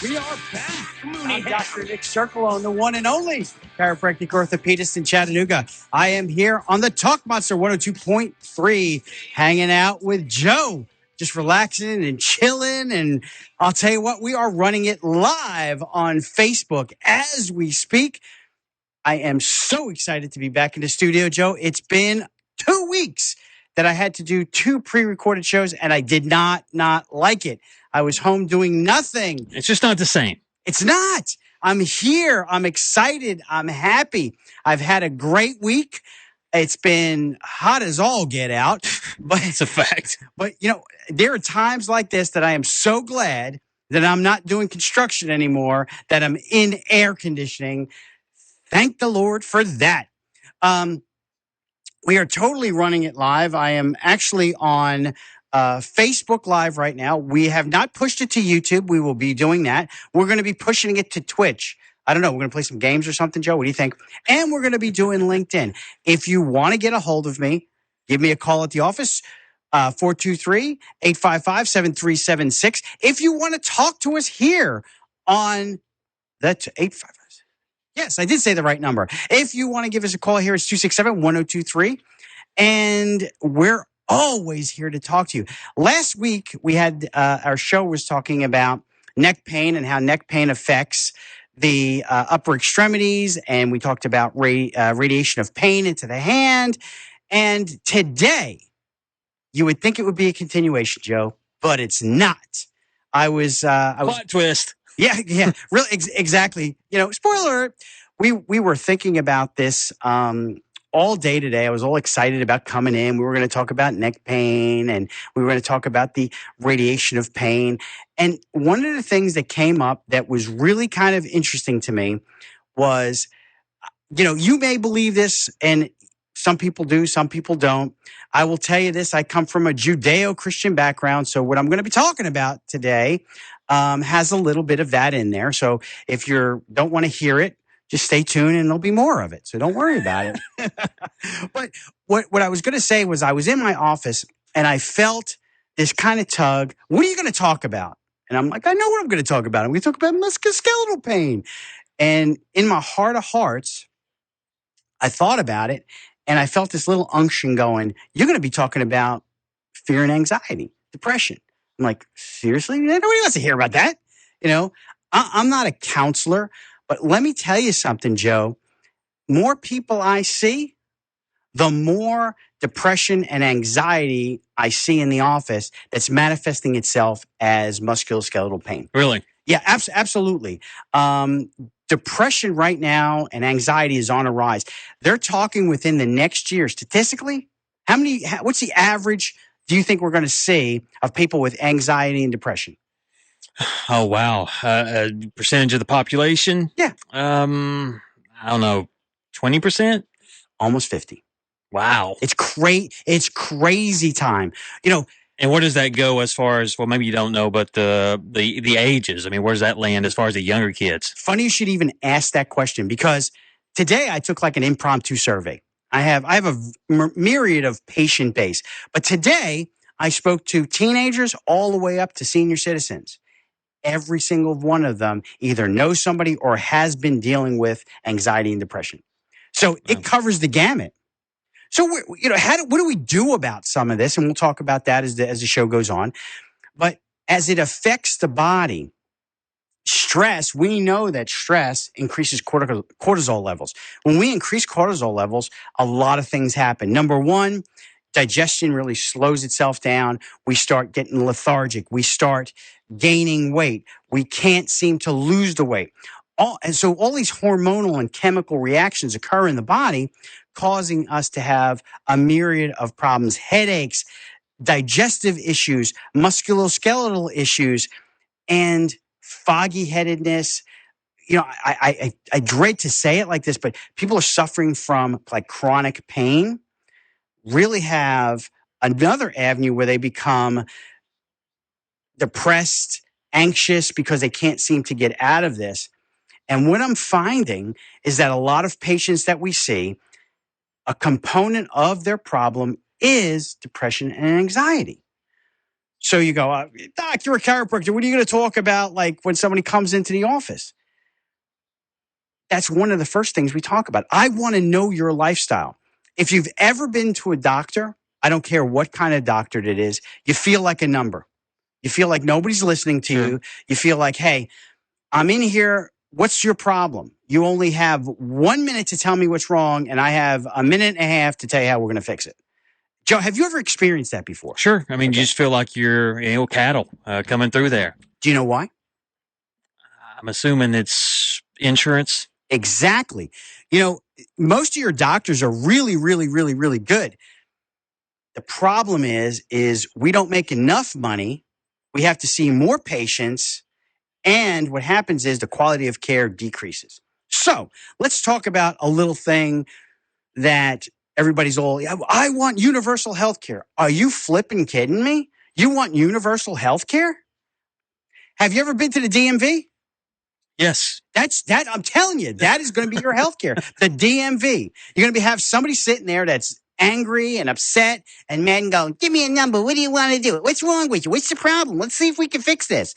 We are back. I'm Dr. Nick Circolone, the one and only chiropractic orthopedist in Chattanooga. I am here on the Talk Monster 102.3, hanging out with Joe, just relaxing and chilling. And I'll tell you what, we are running it live on Facebook as we speak. I am so excited to be back in the studio, Joe. It's been 2 weeks that I had to do 2 pre-recorded shows, and I did not like it. I was home doing nothing. It's just not the same. It's not. I'm here. I'm excited. I'm happy. I've had a great week. It's been hot as all get out, but It's a fact. But there are times like this that I am so glad that I'm not doing construction anymore, that I'm in air conditioning. Thank the Lord for that. We are totally running it live. I am actually on Facebook Live right now. We have not pushed it to YouTube. We will be doing that. We're going to be pushing it to Twitch. I don't know. We're going to play some games or something, Joe. What do you think? And we're going to be doing LinkedIn. If you want to get a hold of me, give me a call at the office, 423-855-7376. If you want to talk to us here on that's 855. Yes, I did say the right number. If you want to give us a call here, it's 267-1023. And we're always here to talk to you. Last week, we had our show was talking about neck pain and how neck pain affects the upper extremities. And we talked about radiation of pain into the hand. And today, you would think it would be a continuation, Joe, but it's not. Plot twist. Yeah, really, exactly. Spoiler alert, we were thinking about this all day today. I was all excited about coming in. We were going to talk about neck pain, and we were going to talk about the radiation of pain. And one of the things that came up that was really kind of interesting to me was, you may believe this, and some people do, some people don't. I will tell you this. I come from a Judeo-Christian background, so what I'm going to be talking about today has a little bit of that in there. So if you don't want to hear it, just stay tuned and there'll be more of it. So don't worry about it. But what I was going to say was I was in my office and I felt this kind of tug. What are you going to talk about? And I'm like, I know what I'm going to talk about. I'm going to talk about musculoskeletal pain. And in my heart of hearts, I thought about it and I felt this little unction going, you're going to be talking about fear and anxiety, depression. I'm like, seriously? Nobody wants to hear about that. I'm not a counselor, but let me tell you something, Joe. More people I see, the more depression and anxiety I see in the office that's manifesting itself as musculoskeletal pain. Really? Yeah, absolutely. Depression right now and anxiety is on a rise. They're talking within the next year, statistically, what's the average do you think we're going to see of people with anxiety and depression? Oh, wow. Percentage of the population? Yeah. I don't know, 20%? Almost 50. Wow. It's crazy time. And where does that go as far as, well, maybe you don't know, but the ages? I mean, where does that land as far as the younger kids? Funny you should even ask that question, because today I took like an impromptu survey. I have a myriad of patient base, but today I spoke to teenagers all the way up to senior citizens. Every single one of them either knows somebody or has been dealing with anxiety and depression. So it covers the gamut. So what do we do about some of this? And we'll talk about that as the show goes on. But as it affects the body, stress, we know that stress increases cortisol levels. When we increase cortisol levels, a lot of things happen. Number one, digestion really slows itself down. We start getting lethargic. We start gaining weight. We can't seem to lose the weight. And so all these hormonal and chemical reactions occur in the body, causing us to have a myriad of problems, headaches, digestive issues, musculoskeletal issues, and foggy headedness. I dread to say it like this, but people are suffering from like chronic pain, really have another avenue where they become depressed, anxious because they can't seem to get out of this. And what I'm finding is that a lot of patients that we see, a component of their problem is depression and anxiety. So you go, Doc, you're a chiropractor. What are you going to talk about like when somebody comes into the office? That's one of the first things we talk about. I want to know your lifestyle. If you've ever been to a doctor, I don't care what kind of doctor it is, you feel like a number. You feel like nobody's listening to Sure. you. You feel like, hey, I'm in here. What's your problem? You only have 1 minute to tell me what's wrong, and I have a minute and a half to tell you how we're going to fix it. Joe, have you ever experienced that before? Sure. I mean, Okay. you just feel like you're cattle coming through there. Do you know why? I'm assuming it's insurance. Exactly. Most of your doctors are really, really, really, really good. The problem is we don't make enough money. We have to see more patients. And what happens is the quality of care decreases. So let's talk about a little thing that everybody's all, I want universal health care. Are you flipping kidding me? You want universal health care? Have you ever been to the DMV? Yes. That I'm telling you, that is going to be your health care. The DMV. You're going to have somebody sitting there that's angry and upset and mad and going, give me a number. What do you want to do? What's wrong with you? What's the problem? Let's see if we can fix this.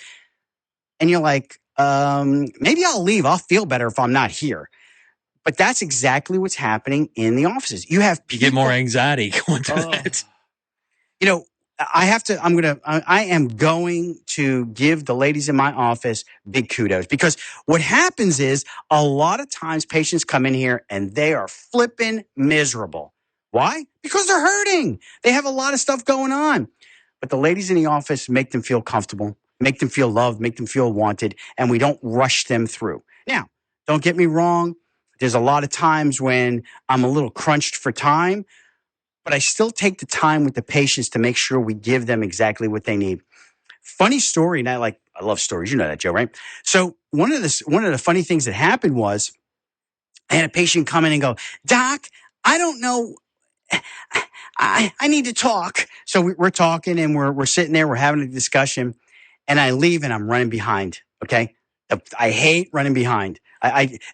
And you're like, maybe I'll leave. I'll feel better if I'm not here. But that's exactly what's happening in the offices. You have people, You get more anxiety going through that. I am going to give the ladies in my office big kudos, because what happens is a lot of times patients come in here and they are flipping miserable. Why? Because they're hurting. They have a lot of stuff going on. But the ladies in the office make them feel comfortable, make them feel loved, make them feel wanted, and we don't rush them through. Now, don't get me wrong. There's a lot of times when I'm a little crunched for time, but I still take the time with the patients to make sure we give them exactly what they need. Funny story, and I love stories. You know that, Joe, right? So one of the funny things that happened was I had a patient come in and go, Doc, I don't know. I need to talk. So we're talking and we're sitting there, we're having a discussion, and I leave and I'm running behind. Okay. I hate running behind.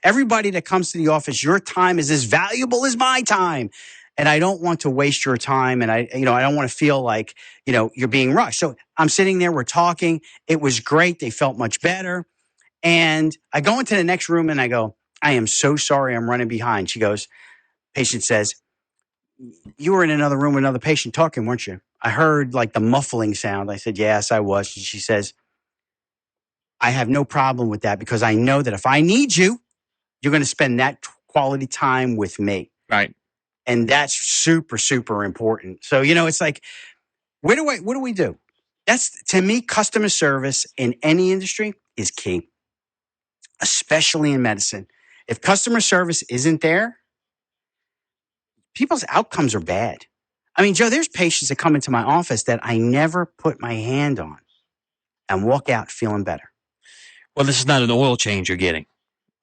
Everybody that comes to the office, your time is as valuable as my time. And I don't want to waste your time. And I don't want to feel like, you're being rushed. So I'm sitting there, we're talking. It was great. They felt much better. And I go into the next room and I go, I am so sorry I'm running behind. She goes, patient says, you were in another room with another patient talking, weren't you? I heard like the muffling sound. I said, yes, I was. She says, I have no problem with that, because I know that if I need you, you're going to spend that quality time with me. Right. And that's super, super important. So, it's like, what do we do? That's, to me, customer service in any industry is key, especially in medicine. If customer service isn't there, people's outcomes are bad. I mean, Joe, there's patients that come into my office that I never put my hand on and walk out feeling better. Well, this is not an oil change you're getting.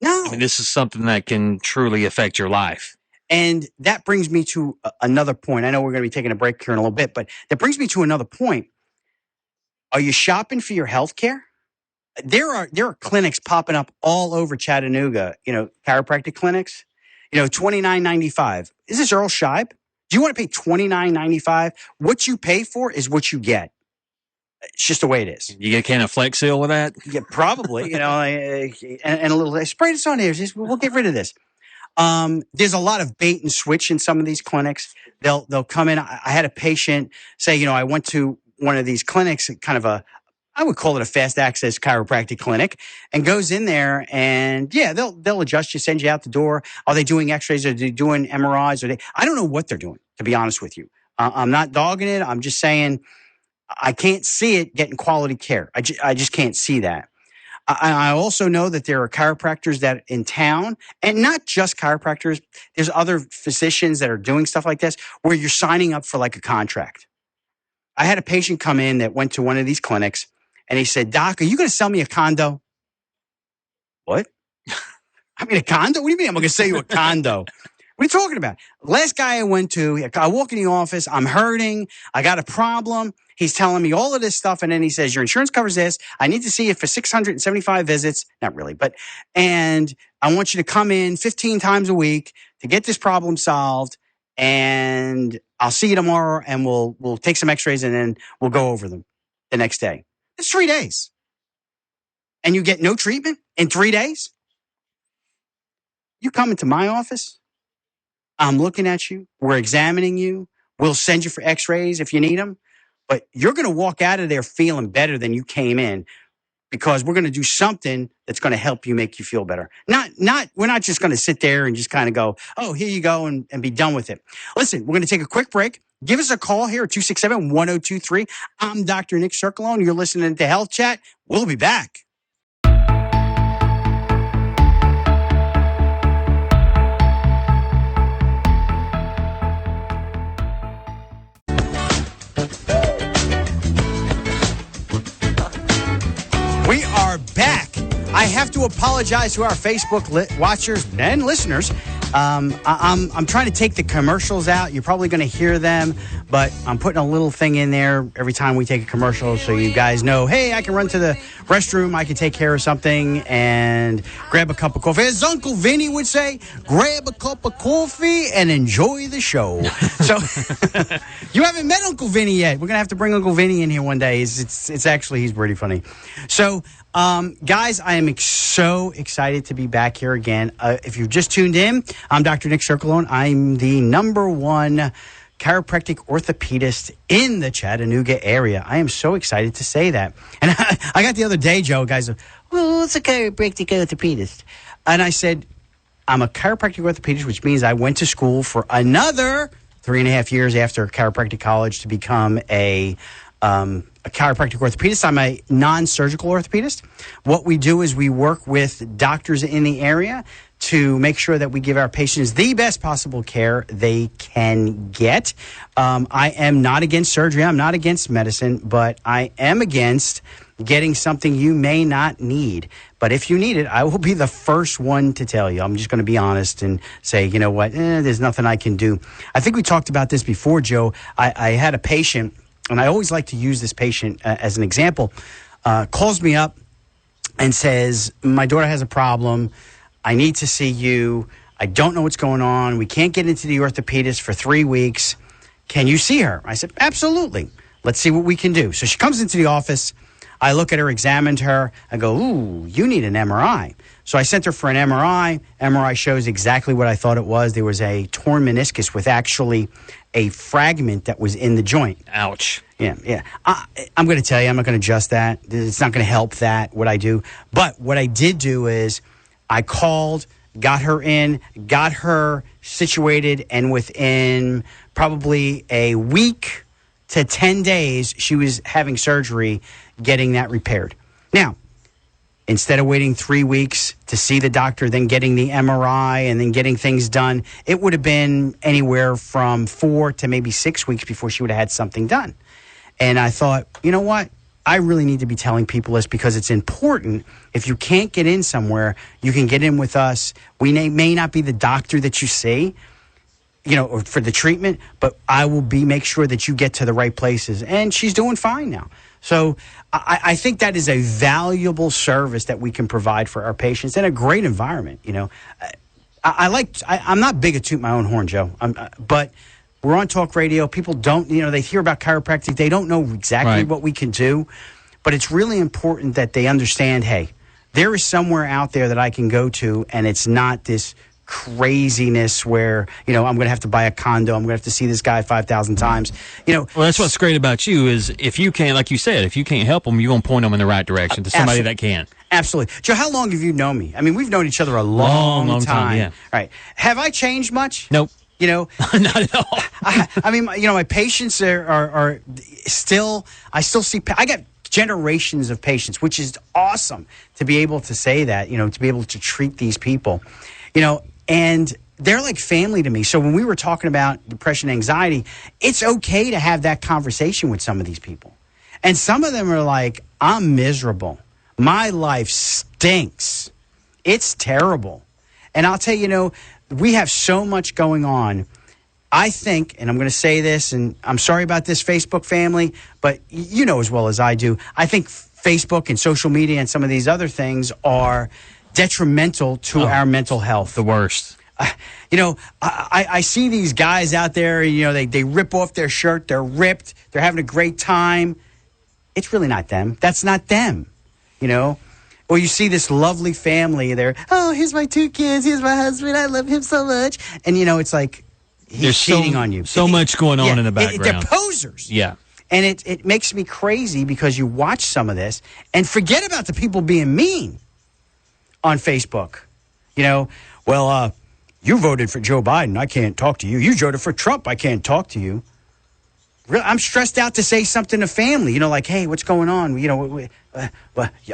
No. I mean, this is something that can truly affect your life. And that brings me to another point. I know we're going to be taking a break here in a little bit, but that brings me to another point. Are you shopping for your health care? There are clinics popping up all over Chattanooga, chiropractic clinics, $29.95. Is this Earl Scheib? Do you want to pay $29.95? What you pay for is what you get. It's just the way it is. You get a can of Flex Seal with that? Yeah, probably, and a little, spray this on here. We'll get rid of this. There's a lot of bait and switch in some of these clinics. They'll come in. I had a patient say, I went to one of these clinics, kind of I would call it a fast access chiropractic clinic, and goes in there and they'll adjust you, send you out the door. Are they doing x-rays? Are they doing MRIs? I don't know what they're doing, to be honest with you. I'm not dogging it. I'm just saying I can't see it getting quality care. I just can't see that. I also know that there are chiropractors that in town, and not just chiropractors. There's other physicians that are doing stuff like this where you're signing up for like a contract. I had a patient come in that went to one of these clinics and he said, Doc, are you going to sell me a condo? What? I mean, a condo? What do you mean I'm going to sell you a condo? What are you talking about? Last guy I went to, I walk in the office. I'm hurting. I got a problem. He's telling me all of this stuff. And then he says, your insurance covers this. I need to see you for 675 visits. Not really, and I want you to come in 15 times a week to get this problem solved. And I'll see you tomorrow and we'll take some x-rays and then we'll go over them. the next day. It's 3 days. And you get no treatment in 3 days? You come into my office, I'm looking at you, we're examining you, we'll send you for x-rays if you need them, but you're going to walk out of there feeling better than you came in because we're going to do something that's going to help you make you feel better. We're not just going to sit there and just kind of go, oh, here you go and be done with it. Listen, we're going to take a quick break. Give us a call here at 267-1023. I'm Dr. Nick Circolone. You're listening to Health Chat. We'll be back. We are back. I have to apologize to our Facebook watchers and listeners. I'm trying to take the commercials out. You're probably going to hear them, but I'm putting a little thing in there every time we take a commercial so you guys know, hey, I can run to the restroom, I can take care of something and grab a cup of coffee. As Uncle Vinny would say, grab a cup of coffee and enjoy the show. So you haven't met Uncle Vinny yet. We're going to have to bring Uncle Vinny in here one day. It's actually, he's pretty funny. So, guys, I am so excited to be back here again. If you've just tuned in, I'm Dr. Nick Circolone. I'm the #1 chiropractic orthopedist in the Chattanooga area. I am so excited to say that. And I got the other day, Joe, guys, well, it's a chiropractic orthopedist. And I said, I'm a chiropractic orthopedist, which means I went to school for another 3.5 years after chiropractic college to become a chiropractic orthopedist. I'm a non-surgical orthopedist. What we do is we work with doctors in the area to make sure that we give our patients the best possible care they can get. I am not against surgery. I'm not against medicine, but I am against getting something you may not need. But if you need it, I will be the first one to tell you. I'm just going to be honest and say, you know what, there's nothing I can do. I think we talked about this before, Joe. I had a patient, and I always like to use this patient as an example, calls me up and says, my daughter has a problem. I need to see you. I don't know what's going on. We can't get into the orthopedist for 3 weeks. Can you see her? I said, absolutely. Let's see what we can do. So she comes into the office. I look at her, examined her. I go, ooh, you need an MRI. So I sent her for an MRI. MRI shows exactly what I thought it was. There was a torn meniscus with actually a fragment that was in the joint. Ouch. Yeah. I'm going to tell you, I'm not going to adjust that. It's not going to help that, what I do. But what I did do is I called, got her in, got her situated, and within probably a week to 10 days, she was having surgery, getting that repaired. Now, instead of waiting 3 weeks to see the doctor, then getting the MRI and then getting things done, it would have been anywhere from 4 to maybe 6 weeks before she would have had something done. And I thought, you know what? I really need to be telling people this because it's important. If you can't get in somewhere, you can get in with us. We may not be the doctor that you see, or for the treatment, but I will make sure that you get to the right places. And she's doing fine now. So I think that is a valuable service that we can provide for our patients in a great environment. I'm not big at toot my own horn, Joe, but we're on talk radio. People don't, they hear about chiropractic. They don't know exactly what we can do, but it's really important that they understand, hey, there is somewhere out there that I can go to, and it's not this craziness where, I'm going to have to buy a condo. I'm going to have to see this guy 5,000 times. Well, that's what's great about you is if you can't, like you said, if you can't help them, you're going to point them in the right direction to somebody that can. Absolutely. Joe, how long have you known me? I mean, we've known each other a long time. Yeah. Right. Have I changed much? Nope. Not at all. My patients are still, I still see, I got generations of patients, which is awesome to be able to say that, to be able to treat these people, and they're like family to me. So when we were talking about depression, anxiety, it's okay to have that conversation with some of these people. And some of them are like, I'm miserable. My life stinks. It's terrible. And I'll tell you, we have so much going on. I think, and I'm going to say this, and I'm sorry about this, Facebook family, but you know as well as I do, I think Facebook and social media and some of these other things are detrimental to our mental health. The worst. I see these guys out there, they rip off their shirt, they're ripped, they're having a great time. it's really not them. That's not them, you know? Or you see this lovely family. They're, oh, here's my 2 kids. Here's my husband. I love him so much. And, you know, it's like he's cheating on you. So much going on in the background. They're posers. Yeah. And it makes me crazy because you watch some of this and forget about the people being mean on Facebook. You know, well, you voted for Joe Biden. I can't talk to you. You voted for Trump. I can't talk to you. I'm stressed out to say something to family, you know, like, hey, what's going on? You know,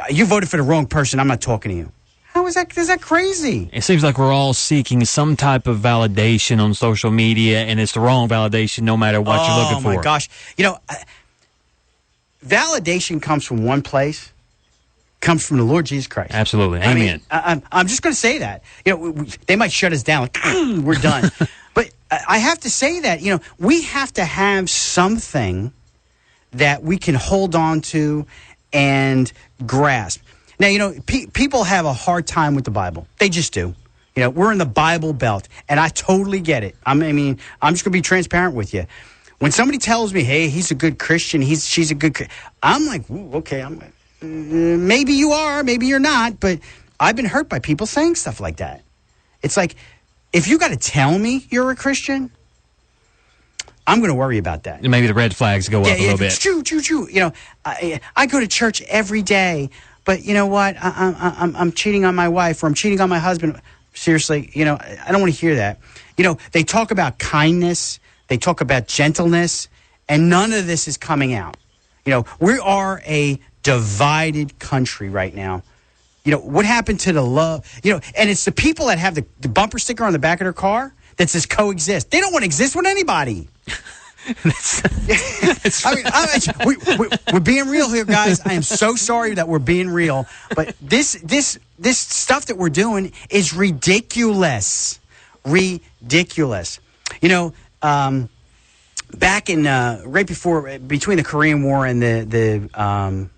you voted for the wrong person. I'm not talking to you. How is that? Is that crazy? It seems like we're all seeking some type of validation on social media, and it's the wrong validation no matter what you're looking for. Oh, my gosh. You know, validation comes from one place, comes from the Lord Jesus Christ. Absolutely. Amen. I mean, I'm just going to say that. You know, they might shut us down, like, we're done. But I have to say that, you know, we have to have something that we can hold on to and grasp. Now, you know, people have a hard time with the Bible. They just do. You know, we're in the Bible Belt, and I totally get it. I mean, I'm just going to be transparent with you. When somebody tells me, hey, he's a good Christian, she's a good Christian, I'm like, ooh, okay, maybe you are, maybe you're not, but I've been hurt by people saying stuff like that. It's like, if you got to tell me you're a Christian, I'm going to worry about that. Maybe the red flags go up a little bit. Choo. You know, I go to church every day, but you know what? I'm cheating on my wife or I'm cheating on my husband. Seriously, you know, I don't want to hear that. You know, they talk about kindness, they talk about gentleness, and none of this is coming out. You know, we are a divided country right now. You know, what happened to the love? You know, and it's the people that have the bumper sticker on the back of their car that says coexist. They don't want to exist with anybody. I mean, we're being real here, guys. I am so sorry that we're being real. But this stuff that we're doing is ridiculous. Ridiculous. You know, back in, right between the Korean War and the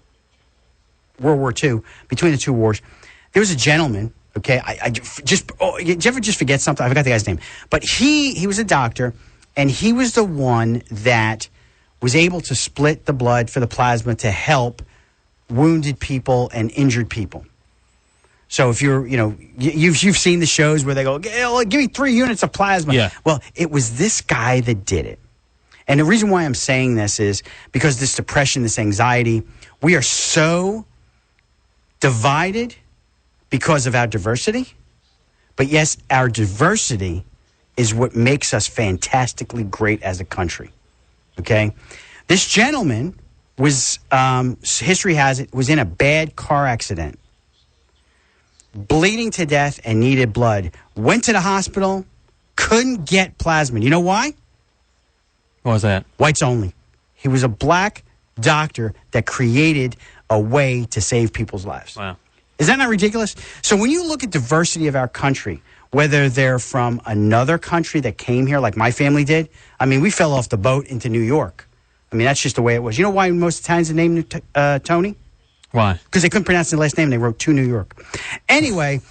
World War II, between the two wars, there was a gentleman, okay, did you ever just forget something? I forgot the guy's name. But he was a doctor, and he was the one that was able to split the blood for the plasma to help wounded people and injured people. So if you're, you know, you've seen the shows where they go, give me 3 units of plasma. Yeah. Well, it was this guy that did it. And the reason why I'm saying this is because this depression, this anxiety, we are so divided because of our diversity. But yes, our diversity is what makes us fantastically great as a country. Okay? This gentleman was, history has it, was in a bad car accident, bleeding to death and needed blood. Went to the hospital, couldn't get plasma. You know why? What was that? Whites only. He was a black doctor that created a way to save people's lives. Wow. Is that not ridiculous? So when you look at diversity of our country, whether they're from another country that came here like my family did, I mean, we fell off the boat into New York. I mean, that's just the way it was. You know why most Italians are named Tony? Why? Because they couldn't pronounce the last name and they wrote to New York. Anyway,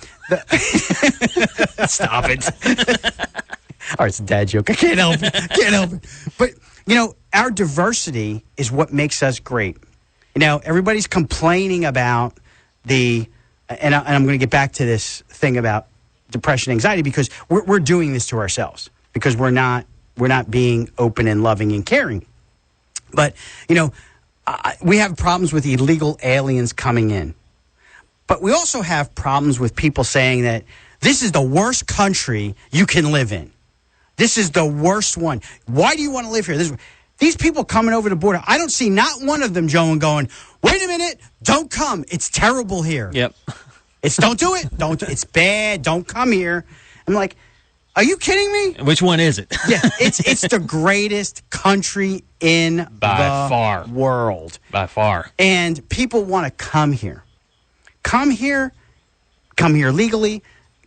stop it. All right, it's a dad joke. I can't help it. But, you know, our diversity is what makes us great. You know, everybody's complaining about and I'm going to get back to this thing about depression, anxiety, because we're doing this to ourselves because we're not being open and loving and caring. But, you know, we have problems with illegal aliens coming in. But we also have problems with people saying that this is the worst country you can live in. This is the worst one. Why do you want to live here? These people coming over the border, I don't see not one of them, Joe, and going, wait a minute, don't come. It's terrible here. Yep. Don't do it. It's bad. Don't come here. I'm like, are you kidding me? Which one is it? Yeah, it's the greatest country in the world. By far. And people want to come here. Come here legally,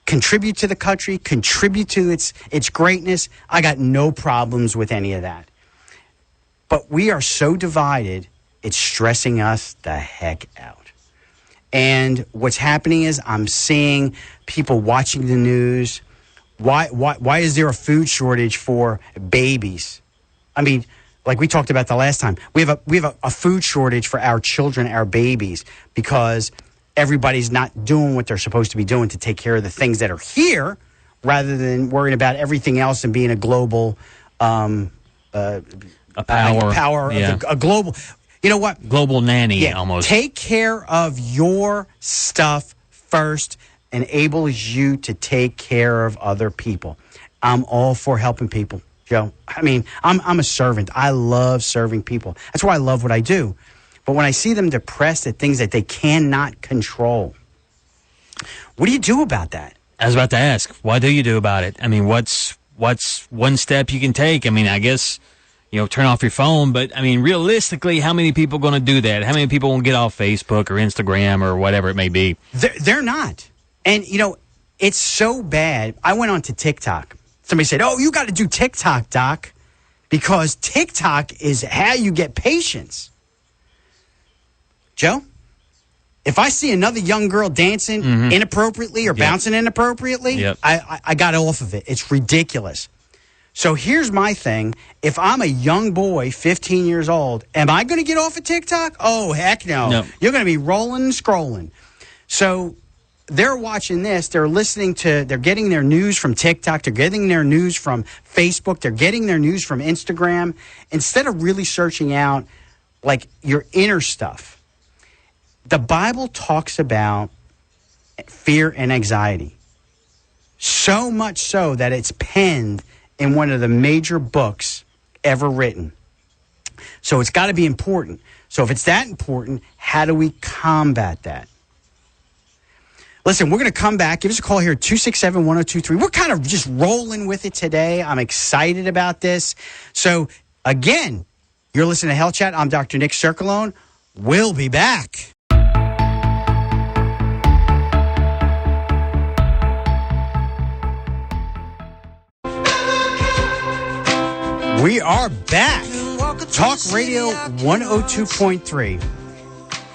contribute to the country, contribute to its greatness. I got no problems with any of that. But we are so divided, it's stressing us the heck out. And what's happening is I'm seeing people watching the news. Why is there a food shortage for babies? I mean, like we talked about the last time, we have a food shortage for our children, our babies, because everybody's not doing what they're supposed to be doing to take care of the things that are here, rather than worrying about everything else and being a global, A power. a global. You know what? Global nanny, almost. Take care of your stuff first, enables you to take care of other people. I'm all for helping people, Joe. I mean, I'm a servant. I love serving people. That's why I love what I do. But when I see them depressed at things that they cannot control, what do you do about that? I was about to ask, what do you do about it? I mean, what's one step you can take? I mean, I guess, turn off your phone. But, I mean, realistically, how many people are going to do that? How many people will get off Facebook or Instagram or whatever it may be? They're not. And, it's so bad. I went on to TikTok. Somebody said, oh, you got to do TikTok, Doc, because TikTok is how you get patience. Joe, if I see another young girl dancing inappropriately or bouncing inappropriately, I got off of it. It's ridiculous. So here's my thing. If I'm a young boy, 15 years old, am I going to get off of TikTok? Oh, heck no. You're going to be rolling and scrolling. So they're watching this. They're they're getting their news from TikTok. They're getting their news from Facebook. They're getting their news from Instagram. Instead of really searching out, like, your inner stuff. The Bible talks about fear and anxiety. So much so that it's penned in one of the major books ever written. So it's got to be important. So if it's that important, how do we combat that? Listen, we're going to come back. Give us a call here at 267-1023. We're kind of just rolling with it today. I'm excited about this. So, again, you're listening to Health Chat. I'm Dr. Nick Circolone. We'll be back. We are back. Talk Radio 102.3.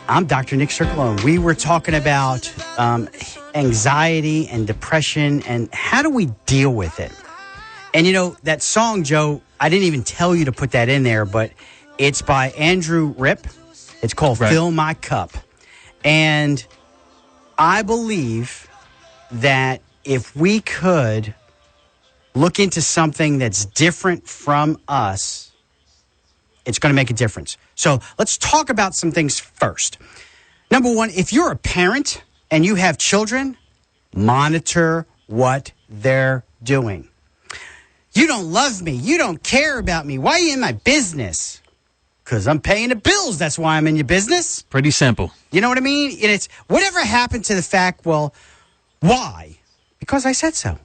I'm Dr. Nick Circolone. We were talking about anxiety and depression and how do we deal with it. And, that song, Joe, I didn't even tell you to put that in there, but it's by Andrew Rip. It's called Fill My Cup. And I believe that if we could look into something that's different from us, it's going to make a difference. So let's talk about some things first. Number one, if you're a parent and you have children, monitor what they're doing. You don't love me. You don't care about me. Why are you in my business? Because I'm paying the bills. That's why I'm in your business. Pretty simple. You know what I mean? And it's whatever happened to the fact, well, why? Because I said so.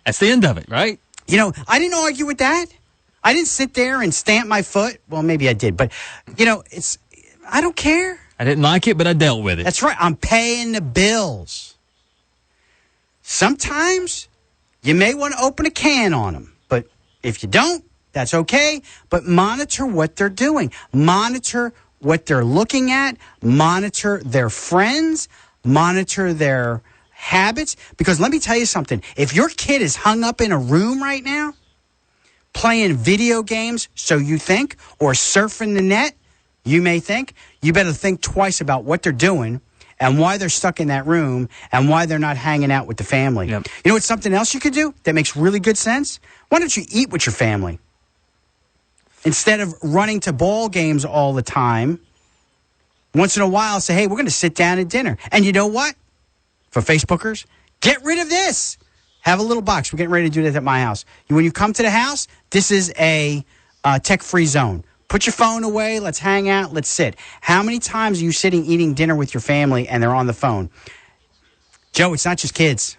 That's the end of it, right? I didn't argue with that. I didn't sit there and stamp my foot. Well, maybe I did, but, I don't care. I didn't like it, but I dealt with it. That's right. I'm paying the bills. Sometimes you may want to open a can on them, but if you don't, that's okay. But monitor what they're doing. Monitor what they're looking at. Monitor their friends. Monitor their habits. Because let me tell you something. If your kid is hung up in a room right now, playing video games, so you think, or surfing the net, you may think, you better think twice about what they're doing and why they're stuck in that room and why they're not hanging out with the family. Yep. You know what's something else you could do that makes really good sense? Why don't you eat with your family? Instead of running to ball games all the time, once in a while say, hey, we're going to sit down at dinner. And you know what? For Facebookers, get rid of this. Have a little box. We're getting ready to do that at my house. When you come to the house, this is a tech-free zone. Put your phone away. Let's hang out. Let's sit. How many times are you sitting eating dinner with your family and they're on the phone? Joe, it's not just kids.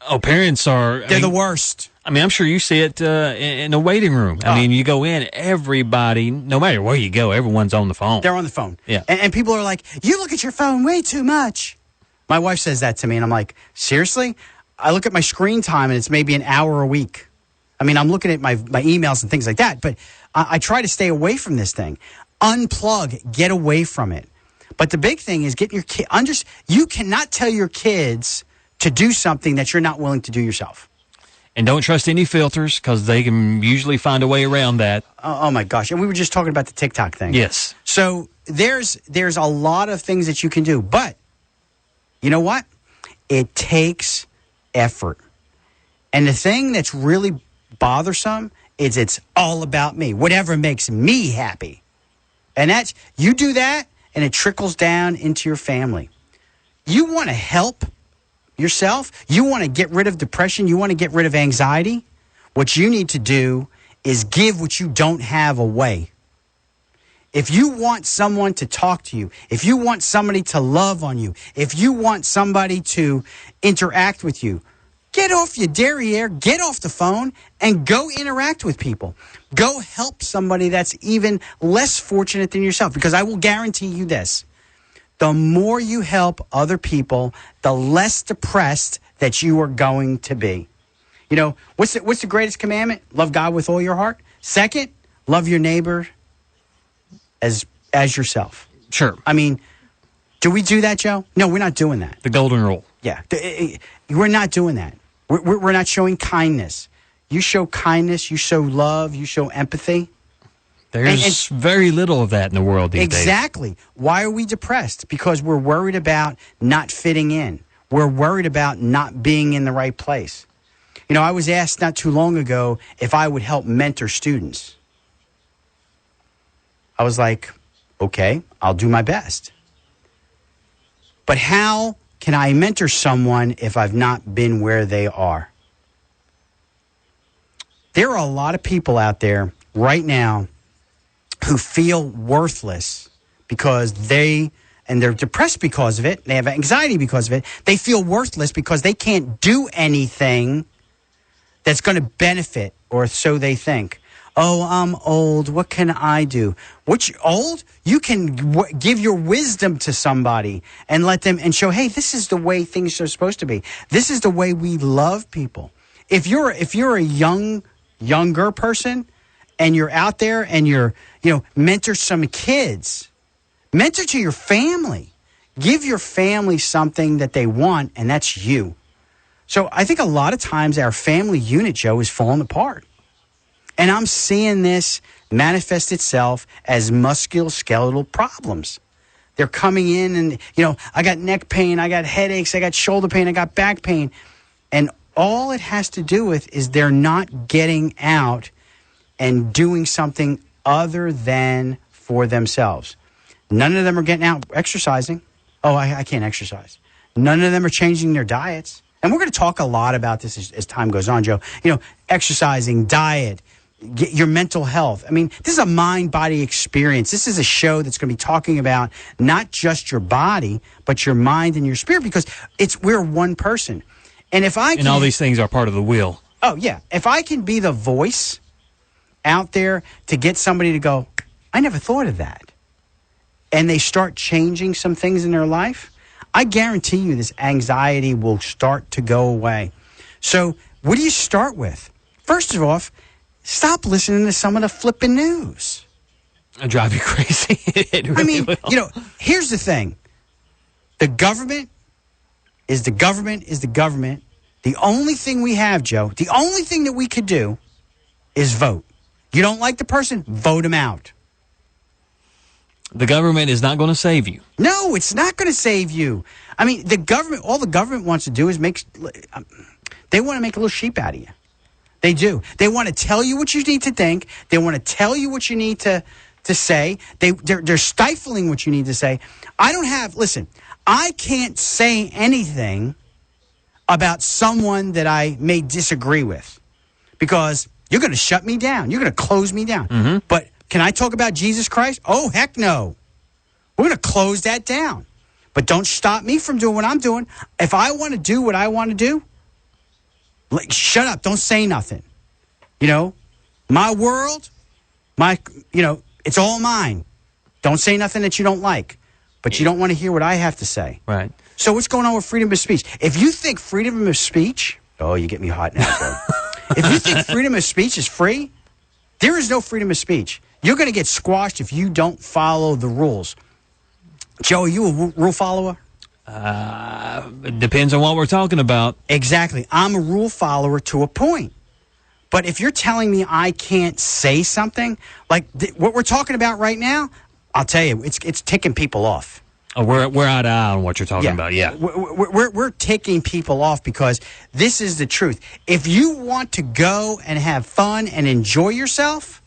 Oh, parents are... They're the worst. I mean, I'm sure you see it in the waiting room. I mean, you go in, everybody, no matter where you go, everyone's on the phone. They're on the phone. Yeah. And people are like, you look at your phone way too much. My wife says that to me, and I'm like, seriously? I look at my screen time, and it's maybe an hour a week. I mean, I'm looking at my emails and things like that, but I try to stay away from this thing. Unplug. Get away from it. But the big thing is getting your kid... You cannot tell your kids to do something that you're not willing to do yourself. And don't trust any filters because they can usually find a way around that. Oh my gosh. And we were just talking about the TikTok thing. Yes. So there's a lot of things that you can do. But you know what? It takes effort. And the thing that's really bothersome is it's all about me. Whatever makes me happy. And that's, you do that and it trickles down into your family. You want to help yourself, you want to get rid of depression, you want to get rid of anxiety, what you need to do is give what you don't have away. If you want someone to talk to you, if you want somebody to love on you, if you want somebody to interact with you, get off your derriere, get off the phone, and go interact with people. Go help somebody that's even less fortunate than yourself, because I will guarantee you this. The more you help other people, the less depressed that you are going to be. You know, what's the greatest commandment? Love God with all your heart. Second, love your neighbor as yourself. Sure. I mean, do we do that, Joe? No, we're not doing that. The golden rule. Yeah. We're not doing that. We're not showing kindness. You show kindness, you show love, you show empathy. There's very little of that in the world these days. Exactly. Why are we depressed? Because we're worried about not fitting in. We're worried about not being in the right place. You know, I was asked not too long ago if I would help mentor students. I was like, okay, I'll do my best. But how can I mentor someone if I've not been where they are? There are a lot of people out there right now who feel worthless because they're depressed because of it. They have anxiety because of it. They feel worthless because they can't do anything that's going to benefit, or so they think. Oh, I'm old. What can I do? Old? You can give your wisdom to somebody and let them and show, hey, this is the way things are supposed to be. This is the way we love people. If you're a younger person and you're out there and mentor some kids, mentor to your family, give your family something that they want, and that's you. So I think a lot of times our family unit, Joe, is falling apart. And I'm seeing this manifest itself as musculoskeletal problems. They're coming in and, I got neck pain, I got headaches, I got shoulder pain, I got back pain. And all it has to do with is they're not getting out and doing something other than for themselves. None of them are getting out exercising. Oh, I can't exercise. None of them are changing their diets. And we're going to talk a lot about this as time goes on, Joe. Exercising, diet, your mental health. I mean, this is a mind-body experience. This is a show that's going to be talking about not just your body, but your mind and your spirit, because we're one person. And and all these things are part of the will. Oh, yeah. If I can be the voice out there to get somebody to go, I never thought of that, and they start changing some things in their life, I guarantee you this anxiety will start to go away. So what do you start with? First of all, stop listening to some of the flipping news. It'll drive you crazy. It really will. Here's the thing. The government is the government is the government. The only thing we have, Joe, the only thing that we could do is vote. You don't like the person, vote him out. The government is not going to save you. No, it's not going to save you. I mean, all the government wants to do is they want to make a little sheep out of you. They do. They want to tell you what you need to think. They want to tell you what you need to say. They're stifling what you need to say. I can't say anything about someone that I may disagree with because you're going to shut me down. You're going to close me down. Mm-hmm. But can I talk about Jesus Christ? Oh, heck no. We're going to close that down. But don't stop me from doing what I'm doing. If I want to do what I want to do, shut up. Don't say nothing. My world, it's all mine. Don't say nothing that you don't like. But you don't want to hear what I have to say. Right. So what's going on with freedom of speech? If you think freedom of speech, you get me hot now, bro. If you think freedom of speech is free, there is no freedom of speech. You're going to get squashed if you don't follow the rules. Joe, are you a rule follower? It depends on what we're talking about. Exactly. I'm a rule follower to a point. But if you're telling me I can't say something, like what we're talking about right now, I'll tell you, it's ticking people off. Oh, we're eye to eye on what you're talking about. Yeah, we're ticking people off because this is the truth. If you want to go and have fun and enjoy yourself,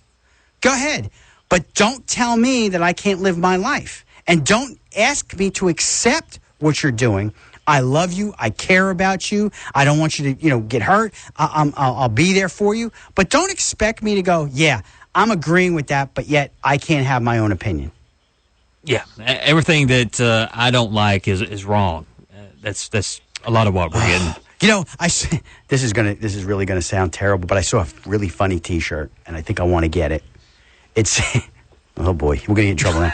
go ahead. But don't tell me that I can't live my life, and don't ask me to accept what you're doing. I love you. I care about you. I don't want you to, get hurt. I'll be there for you. But don't expect me to go, yeah, I'm agreeing with that, but yet I can't have my own opinion. Yeah, everything that I don't like is wrong. That's a lot of what we're getting. This is really gonna sound terrible, but I saw a really funny T-shirt, and I think I want to get it. It's oh boy, we're gonna get in trouble now.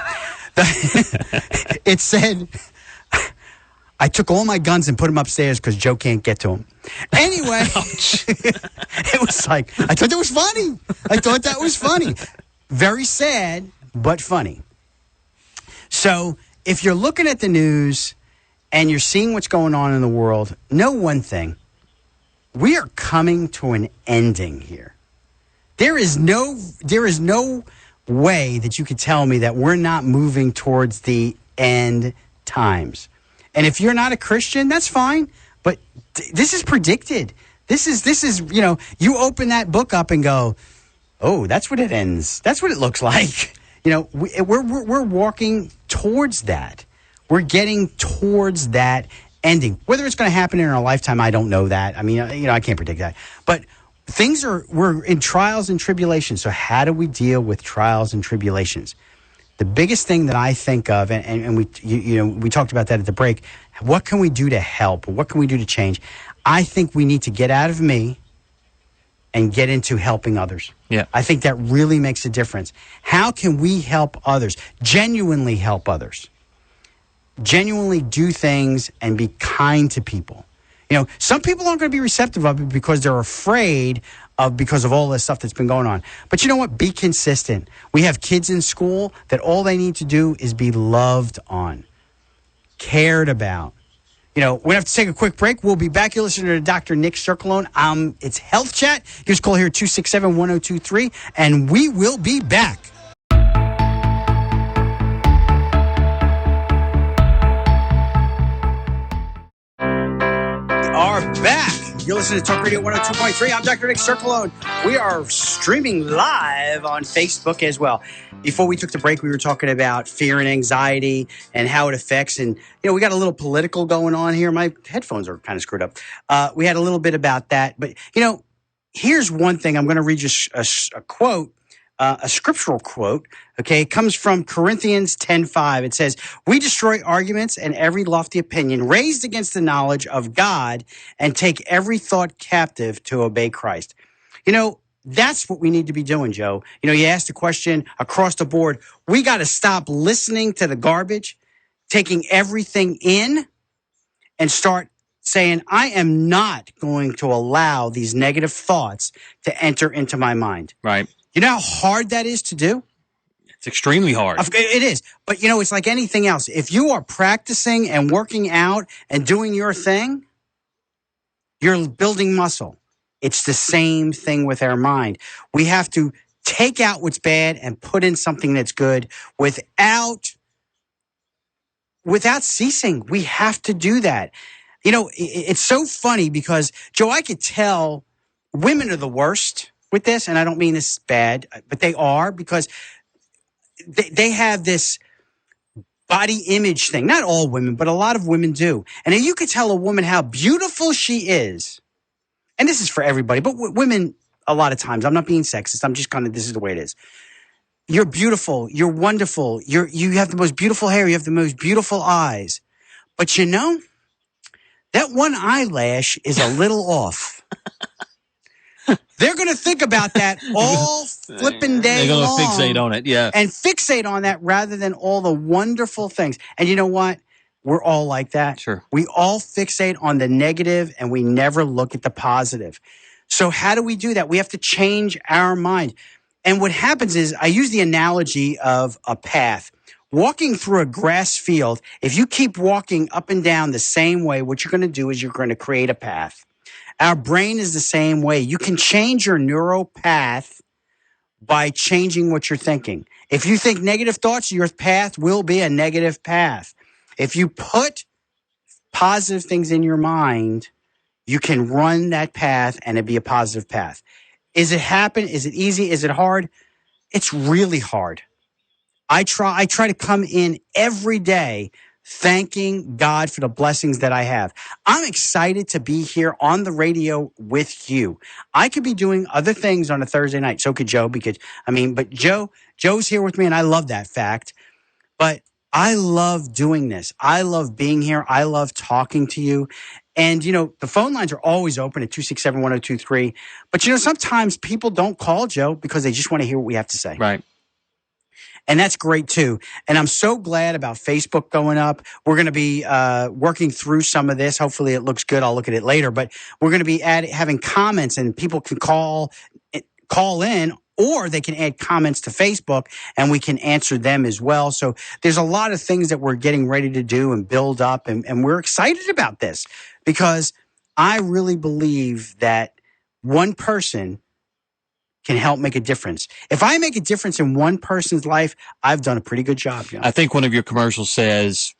It said, I took all my guns and put them upstairs because Joe can't get to them. Anyway, it was like, I thought that was funny. Very sad, but funny. So if you're looking at the news and you're seeing what's going on in the world, know one thing. We are coming to an ending here. There is no way that you could tell me that we're not moving towards the end times. And if you're not a Christian, that's fine. But this is predicted. This is you open that book up and go, oh, that's what it ends. That's what it looks like. We're walking towards that. We're getting towards that ending. Whether it's going to happen in our lifetime, I don't know that. I mean, I can't predict that. But we're in trials and tribulations. So how do we deal with trials and tribulations? The biggest thing that I think of, and we talked about that at the break, what can we do to help? What can we do to change? I think we need to get out of me and get into helping others. Yeah. I think that really makes a difference. How can we help others? Genuinely help others. Genuinely do things and be kind to people. Some people aren't going to be receptive of it because they're afraid because of all this stuff that's been going on. But you know what? Be consistent. We have kids in school that all they need to do is be loved on, cared about. We have to take a quick break. We'll be back. You're listening to Dr. Nick Circolone. It's Health Chat. Give us a call here, 267-1023, and we will be back. We are back. You're listening to Talk Radio 102.3. I'm Dr. Nick Circolone. We are streaming live on Facebook as well. Before we took the break, we were talking about fear and anxiety and how it affects. And, we got a little political going on here. My headphones are kind of screwed up. We had a little bit about that. But, here's one thing. I'm going to read you a quote, a scriptural quote. Okay, it comes from Corinthians 10:5. It says, "We destroy arguments and every lofty opinion raised against the knowledge of God and take every thought captive to obey Christ." That's what we need to be doing, Joe. You asked the question across the board. We got to stop listening to the garbage, taking everything in, and start saying, I am not going to allow these negative thoughts to enter into my mind. Right. You know how hard that is to do? It's extremely hard. It is. But, it's like anything else. If you are practicing and working out and doing your thing, you're building muscle. It's the same thing with our mind. We have to take out what's bad and put in something that's good without ceasing. We have to do that. It's so funny because, Joe, I could tell women are the worst with this, and I don't mean this bad, but they are, because they have this body image thing. Not all women, but a lot of women do. And you could tell a woman how beautiful she is. And this is for everybody, but women, a lot of times, I'm not being sexist. I'm just this is the way it is. You're beautiful. You're wonderful. You have the most beautiful hair. You have the most beautiful eyes. But that one eyelash is a little off. They're going to think about that all flipping day long. They're going to fixate on it, yeah. And fixate on that rather than all the wonderful things. And you know what? We're all like that. Sure. We all fixate on the negative and we never look at the positive. So how do we do that? We have to change our mind. And what happens is, I use the analogy of a path. walking through a grass field, if you keep walking up and down the same way, what you're going to do is you're going to create a path. Our brain is the same way. You can change your neural path by changing what you're thinking. If you think negative thoughts, your path will be a negative path. If you put positive things in your mind, you can run that path and it'd be a positive path. Is it happen? Is it easy? Is it hard? It's really hard. I try to come in every day thanking God for the blessings that I have. I'm excited to be here on the radio with you. I could be doing other things on a Thursday night. So could Joe, but Joe's here with me and I love that fact. But I love doing this. I love being here. I love talking to you. And, the phone lines are always open at 267-1023. But, sometimes people don't call, Joe, because they just want to hear what we have to say. Right. And that's great, too. And I'm so glad about Facebook going up. We're going to be working through some of this. Hopefully it looks good. I'll look at it later. But we're going to be having comments, and people can call in, or they can add comments to Facebook and we can answer them as well. So there's a lot of things that we're getting ready to do and build up. And we're excited about this because I really believe that one person can help make a difference. If I make a difference in one person's life, I've done a pretty good job. I think one of your commercials says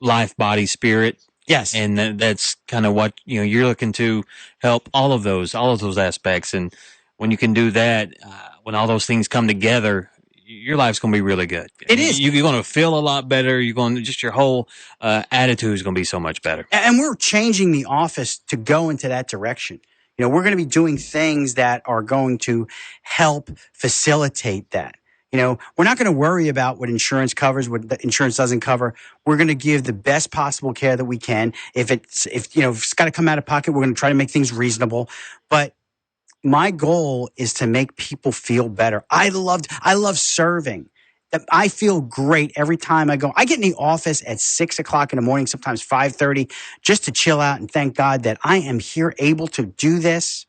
life, body, spirit. Yes. And that's kind of what, you're looking to help all of those aspects. And when you can do that, when all those things come together, your life's going to be really good. It is. You're going to feel a lot better. Just your whole attitude is going to be so much better. And we're changing the office to go into that direction. We're going to be doing things that are going to help facilitate that. We're not going to worry about what insurance covers, what the insurance doesn't cover. We're going to give the best possible care that we can. If it's got to come out of pocket, we're going to try to make things reasonable. But my goal is to make people feel better. I love serving. I feel great every time I go. I get in the office at 6 o'clock in the morning, sometimes 5:30, just to chill out and thank God that I am here able to do this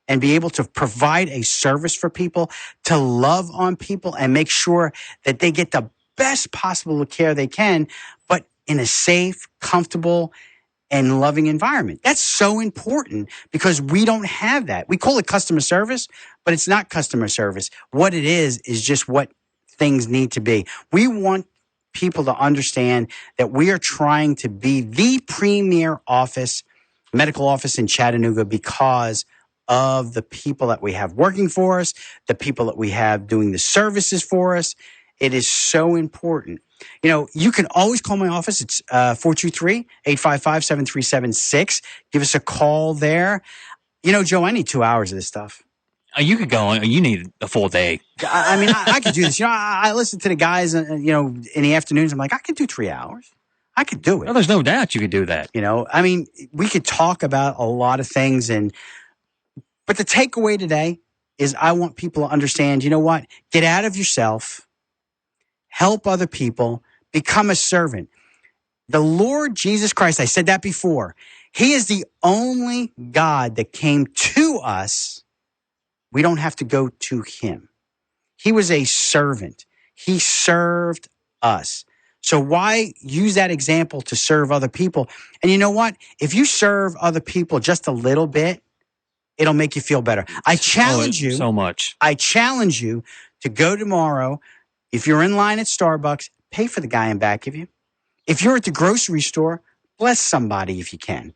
and be able to provide a service for people, to love on people and make sure that they get the best possible care they can, but in a safe, comfortable, and loving environment. That's so important because we don't have that. We call it customer service, but it's not customer service. What it is just what things need to be. We want people to understand that we are trying to be the premier medical office in Chattanooga because of the people that we have working for us, the people that we have doing the services for us. It is so important. You can always call my office. It's 423-855-7376. Give us a call there. Joe, I need 2 hours of this stuff. You could go on. You need a full day. I could do this. I listen to the guys, in the afternoons. I'm like, I could do 3 hours. I could do it. Well, there's no doubt you could do that. We could talk about a lot of things. But the takeaway today is I want people to understand, get out of yourself, help other people, become a servant. The Lord Jesus Christ, I said that before, he is the only God that came to us. We don't have to go to him. He was a servant. He served us. So why use that example to serve other people? And you know what? If you serve other people just a little bit, it'll make you feel better. I challenge you so much. I challenge you to go tomorrow. If you're in line at Starbucks, pay for the guy in back of you. If you're at the grocery store, bless somebody if you can.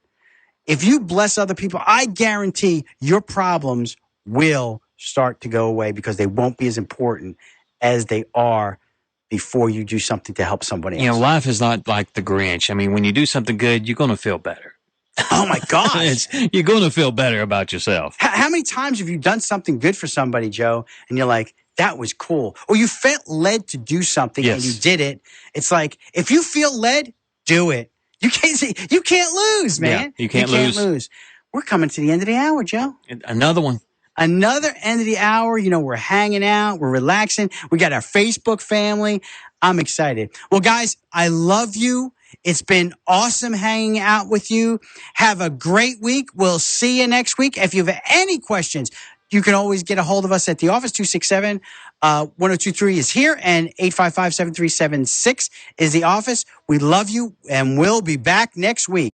If you bless other people, I guarantee your problems will start to go away because they won't be as important as they are before you do something to help somebody else. Life is not like the Grinch. When you do something good, you're going to feel better. Oh, my gosh. You're going to feel better about yourself. How many times have you done something good for somebody, Joe, and you're like, that was cool? Or you felt led to do something and you did it. It's like, if you feel led, do it. You can't lose, man. Yeah, you can't lose. We're coming to the end of the hour, Joe. Another one. Another end of the hour. We're hanging out. We're relaxing. We got our Facebook family. I'm excited. Well, guys, I love you. It's been awesome hanging out with you. Have a great week. We'll see you next week. If you have any questions, You can always get a hold of us at the office. 267-1023 is here, and 855-7376 is the office. We love you, and we'll be back next week.